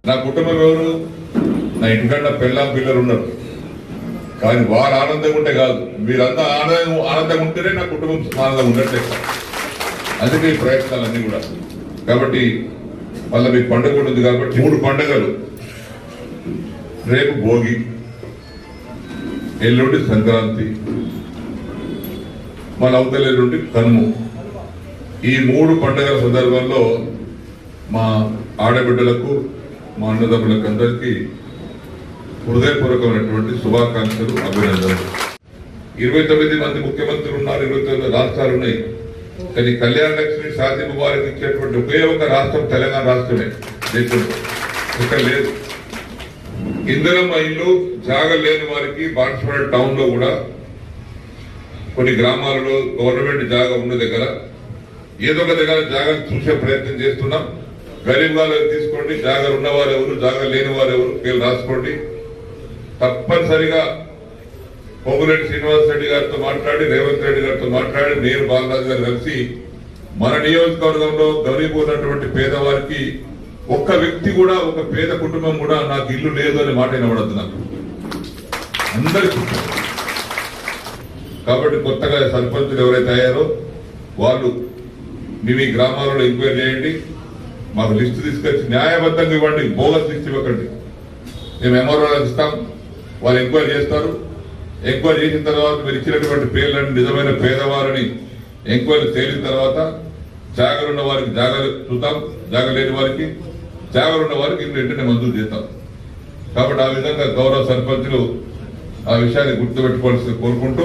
నా కుటుంబం ఎవరు? నా ఇంటికన్నా పెళ్ళాం పిల్లలు ఉన్నారు. కానీ వారు ఆనందంగా ఉంటే కాదు, మీరంతా ఆనందంగా ఉంటేనే నా కుటుంబం ఆనందంగా ఉన్నట్లే. అందుకే ఈ ప్రయత్నాలన్నీ కూడా. కాబట్టి మళ్ళీ మీకు పండుగ ఉంటుంది కాబట్టి 3 పండుగలు, రేపు భోగి, ఎల్లుండి సంక్రాంతి, మన అవతల ఎల్లుండి కనుమ. ఈ 3 పండుగల సందర్భంలో మా ఆడబిడ్డలకు, మా అన్నదమ్ములకు అందరికీ హృదయపూర్వకమైనటువంటి శుభాకాంక్షలు, అభినందనలు. 29 మంది ముఖ్యమంత్రులు ఉన్నారు, 29 రాష్ట్రాలు ఉన్నాయి. కానీ కళ్యాణ లక్ష్మి సాధింపు వారికి ఇచ్చేటువంటి ఒకే ఒక రాష్ట్రం తెలంగాణ రాష్ట్రమే దేశంలో, ఇక్కడ లేదు. ఇంధనం ఇల్లు జాగా లేని వారికి బాన్స్వాడ టౌన్ లో కూడా కొన్ని గ్రామాలలో గవర్నమెంట్ జాగా ఉన్న దగ్గర ఏదో ఒక దగ్గర జాగా చూసే ప్రయత్నం చేస్తున్నాం. గరీబ్ వాళ్ళని తీసుకోండి, జాగా ఉన్నవారు ఎవరు, జాగా లేని వారు ఎవరు, పేరు రాసుకోండి. తప్పనిసరిగా పొంగులేటి శ్రీనివాస్ రెడ్డి గారితో మాట్లాడి, రేవంత్ రెడ్డి గారితో మాట్లాడి, నేను బాలరాజు గారు కలిసి మన నియోజకవర్గంలో గరీబ్ ఉన్నటువంటి పేదవారికి ఒక్క వ్యక్తి కూడా, ఒక పేద కుటుంబం కూడా నాకు ఇల్లు లేదు అనే మాట వినబడద్దు నాకు, అందరికీ. కాబట్టి కొత్తగా సర్పంచులు ఎవరైతే అయ్యారో వాళ్ళు మీ గ్రామాలలో ఎంక్వైరీ చేయండి, మాకు లిస్టు తీసుకొచ్చి న్యాయబద్ధంగా ఇవ్వండి, బోగస్ లిస్ట్ ఇవ్వకండి. మేము ఎంఆర్ఓ ఇస్తాం, వాళ్ళు ఎంక్వైరీ చేస్తారు. ఎంక్వైరీ చేసిన తర్వాత మీరు ఇచ్చినటువంటి పేర్లను నిజమైన పేదవారిని ఎంక్వైరీ తేలిన తర్వాత జాగలు ఉన్న వారికి జాగాలు చూద్దాం, జాగ లేని వారికి, జాగలు ఉన్న వారికి ఇల్లు వెంటనే మంజూరు చేస్తాం. కాబట్టి ఆ విధంగా గౌరవ సర్పంచులు ఆ విషయాన్ని గుర్తుపెట్టుకోవాల్సి కోరుకుంటూ